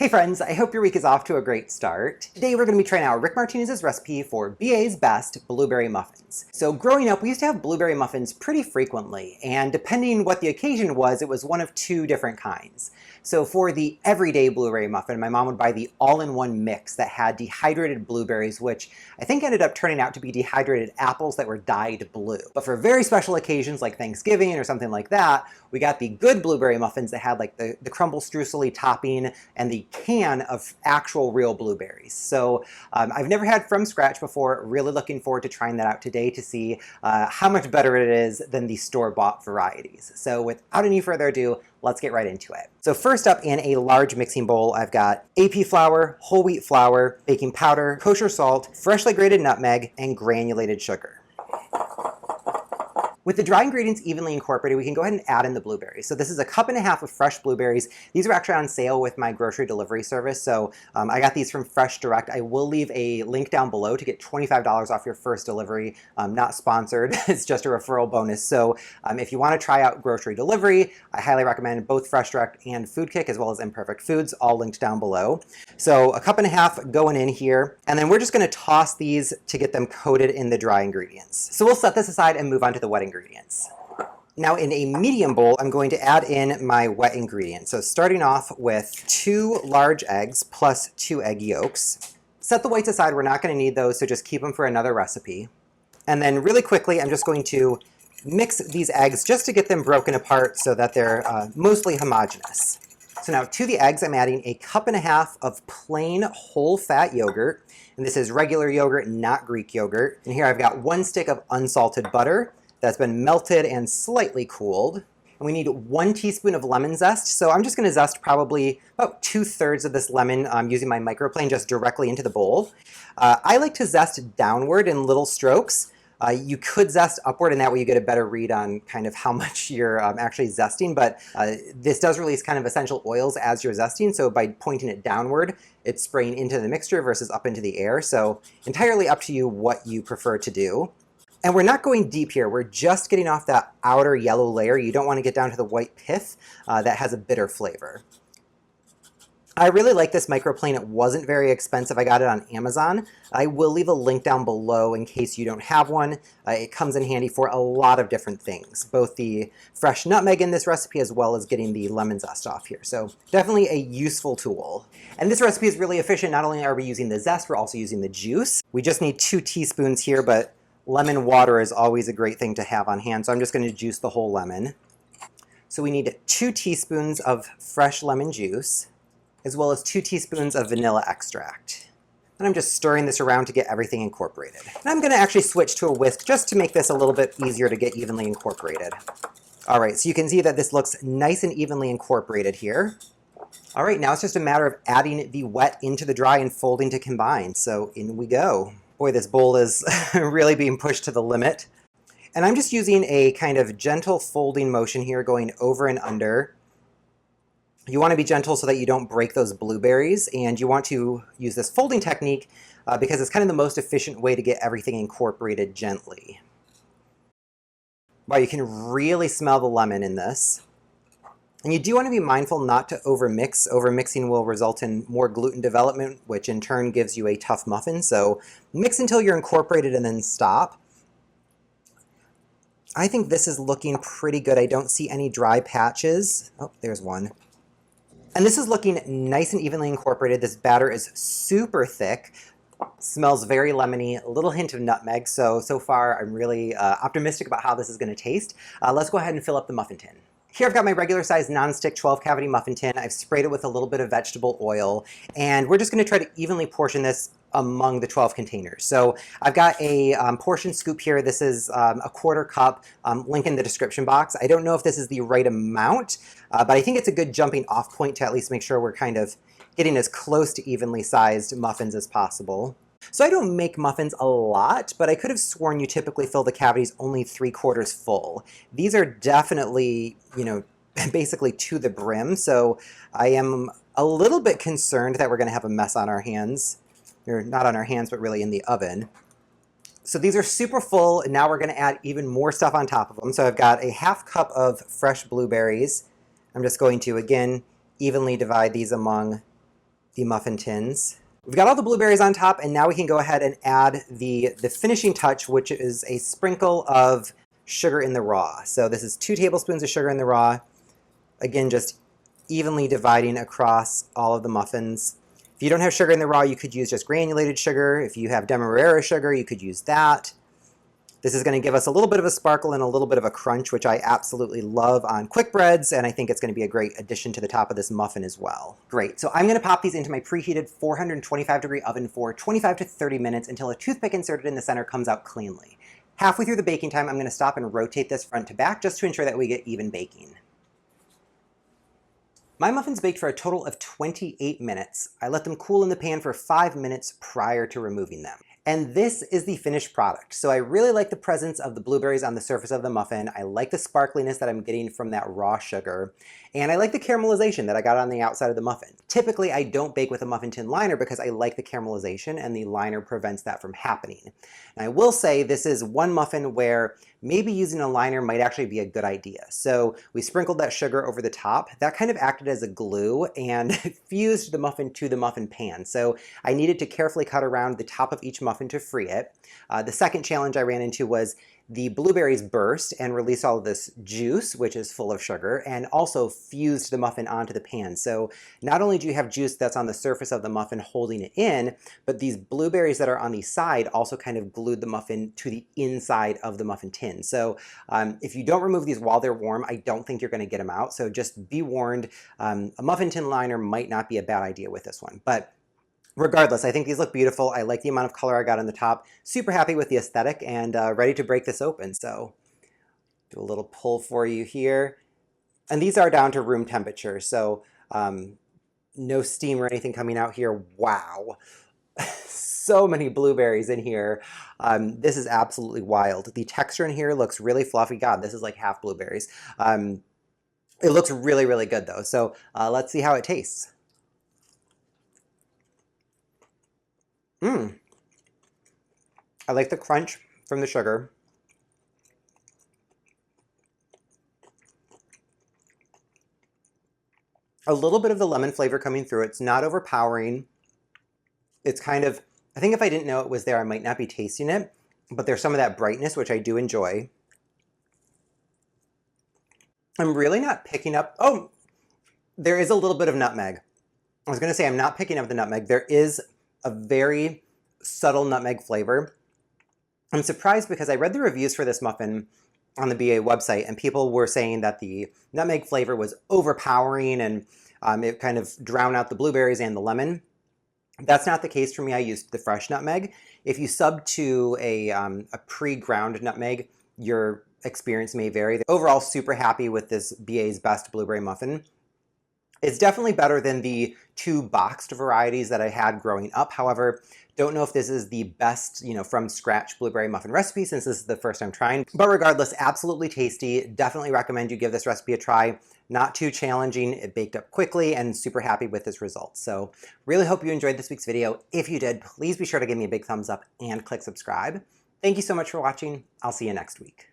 Hey friends, I hope your week is off to a great start. Today we're going to be trying out Rick Martinez's recipe for BA's best blueberry muffins. So growing up, we used to have blueberry muffins pretty frequently, and depending what the occasion was, it was one of two different kinds. So for the everyday blueberry muffin, my mom would buy the all-in-one mix that had dehydrated blueberries, which I think ended up turning out to be dehydrated apples that were dyed blue. But for very special occasions like Thanksgiving or something like that, we got the good blueberry muffins that had like the crumble streusel topping and the can of actual real blueberries. So I've never had from scratch before. Really looking forward to trying that out today to see how much better it is than the store-bought varieties. So without any further ado, let's get right into it. So first up, in a large mixing bowl, I've got Appe flour, whole wheat flour, baking powder, kosher salt, freshly grated nutmeg, and granulated sugar. With the dry ingredients evenly incorporated, we can go ahead and add in the blueberries. So this is a cup and a half of fresh blueberries. These are actually on sale with my grocery delivery service. So I got these from Fresh Direct. I will leave a link down below to get $25 off your first delivery. Not sponsored, it's just a referral bonus. So if you want to try out grocery delivery, I highly recommend both Fresh Direct and Food Kick, as well as Imperfect Foods, all linked down below. So a cup and a half going in here, and then we're just going to toss these to get them coated in the dry ingredients. So we'll set this aside and move on to the wet ingredients. Now in a medium bowl, I'm going to add in my wet ingredients. So starting off with 2 large eggs plus 2 egg yolks. Set the whites aside, we're not going to need those, so just keep them for another recipe. And then really quickly, I'm just going to mix these eggs just to get them broken apart so that they're mostly homogeneous. So now to the eggs, I'm adding a cup and a half of plain whole fat yogurt. And this is regular yogurt, not Greek yogurt. And here I've got 1 stick of unsalted butter that's been melted and slightly cooled. And we need 1 teaspoon of lemon zest. So I'm just going to zest probably about 2/3 of this lemon using my microplane just directly into the bowl. I like to zest downward in little strokes. You could zest upward, and that way you get a better read on kind of how much you're actually zesting, but this does release kind of essential oils as you're zesting, so by pointing it downward, it's spraying into the mixture versus up into the air, so entirely up to you what you prefer to do. And we're not going deep here, we're just getting off that outer yellow layer. You don't want to get down to the white pith that has a bitter flavor. I really like this microplane. It wasn't very expensive. I got it on Amazon. I will leave a link down below in case you don't have one. It comes in handy for a lot of different things, both the fresh nutmeg in this recipe as well as getting the lemon zest off here. So definitely a useful tool. And this recipe is really efficient. Not only are we using the zest, we're also using the juice. We just need 2 teaspoons here, but lemon water is always a great thing to have on hand. So I'm just going to juice the whole lemon. So we need 2 teaspoons of fresh lemon juice, as well as 2 teaspoons of vanilla extract. And I'm just stirring this around to get everything incorporated. And I'm going to actually switch to a whisk just to make this a little bit easier to get evenly incorporated. All right, so you can see that this looks nice and evenly incorporated here. All right, now it's just a matter of adding the wet into the dry and folding to combine. So in we go. Boy, this bowl is really being pushed to the limit. And I'm just using a kind of gentle folding motion here, going over and under. You want to be gentle so that you don't break those blueberries, and you want to use this folding technique because it's kind of the most efficient way to get everything incorporated gently. Wow, you can really smell the lemon in this. And you do want to be mindful not to overmix. Overmixing will result in more gluten development, which in turn gives you a tough muffin. So mix until you're incorporated and then stop. I think this is looking pretty good. I don't see any dry patches. Oh, there's one. And this is looking nice and evenly incorporated. This batter is super thick. Smells very lemony, a little hint of nutmeg. So far I'm really optimistic about how this is going to taste. Let's go ahead and fill up the muffin tin. Here I've got my regular size nonstick 12 cavity muffin tin. I've sprayed it with a little bit of vegetable oil, and we're just going to try to evenly portion this among the 12 containers. So I've got a portion scoop here. This is a 1/4 cup, link in the description box. I don't know if this is the right amount, but I think it's a good jumping off point to at least make sure we're kind of getting as close to evenly sized muffins as possible. So I don't make muffins a lot, but I could have sworn you typically fill the cavities only 3/4 full. These are definitely, you know, basically to the brim, so I am a little bit concerned that we're going to have a mess on our hands. Or not on our hands, but really in the oven. So these are super full, and now we're going to add even more stuff on top of them. So I've got a 1/2 cup of fresh blueberries. I'm just going to, again, evenly divide these among the muffin tins. We've got all the blueberries on top, and now we can go ahead and add the finishing touch, which is a sprinkle of sugar in the raw. So this is 2 tablespoons of sugar in the raw. Again, just evenly dividing across all of the muffins. If you don't have sugar in the raw, you could use just granulated sugar. If you have demerara sugar, you could use that. This is going to give us a little bit of a sparkle and a little bit of a crunch, which I absolutely love on quick breads, and I think it's going to be a great addition to the top of this muffin as well. Great, so I'm going to pop these into my preheated 425-degree oven for 25 to 30 minutes until a toothpick inserted in the center comes out cleanly. Halfway through the baking time, I'm going to stop and rotate this front to back just to ensure that we get even baking. My muffins baked for a total of 28 minutes. I let them cool in the pan for 5 minutes prior to removing them. And this is the finished product. So I really like the presence of the blueberries on the surface of the muffin. I like the sparkliness that I'm getting from that raw sugar. And I like the caramelization that I got on the outside of the muffin. Typically, I don't bake with a muffin tin liner because I like the caramelization and the liner prevents that from happening. And I will say this is one muffin where maybe using a liner might actually be a good idea. So we sprinkled that sugar over the top. That kind of acted as a glue and fused the muffin to the muffin pan. So I needed to carefully cut around the top of each muffin to free it. The second challenge I ran into was the blueberries burst and release all of this juice, which is full of sugar, and also fused the muffin onto the pan. So not only do you have juice that's on the surface of the muffin holding it in, but these blueberries that are on the side also kind of glued the muffin to the inside of the muffin tin. So if you don't remove these while they're warm, I don't think you're going to get them out. So just be warned, a muffin tin liner might not be a bad idea with this one. But regardless, I think these look beautiful. I like the amount of color I got on the top. Super happy with the aesthetic and ready to break this open. So do a little pull for you here. And these are down to room temperature. So no steam or anything coming out here. Wow. So many blueberries in here. This is absolutely wild. The texture in here looks really fluffy. God, this is like half blueberries. It looks really, really good though. So let's see how it tastes. I like the crunch from the sugar. A little bit of the lemon flavor coming through. It's not overpowering. It's kind of, I think if I didn't know it was there, I might not be tasting it, but there's some of that brightness, which I do enjoy. I'm really not picking up, oh, there is a little bit of nutmeg. I was gonna say I'm not picking up the nutmeg. There is a very subtle nutmeg flavor. I'm surprised because I read the reviews for this muffin on the BA website and people were saying that the nutmeg flavor was overpowering and it kind of drowned out the blueberries and the lemon. That's not the case for me. I used the fresh nutmeg. If you sub to a pre-ground nutmeg, your experience may vary. Overall, super happy with this BA's Best Blueberry Muffin. It's definitely better than the 2 boxed varieties that I had growing up. However, don't know if this is the best, from scratch blueberry muffin recipe since this is the first time trying. But regardless, absolutely tasty. Definitely recommend you give this recipe a try. Not too challenging. It baked up quickly and super happy with this result. So really hope you enjoyed this week's video. If you did, please be sure to give me a big thumbs up and click subscribe. Thank you so much for watching. I'll see you next week.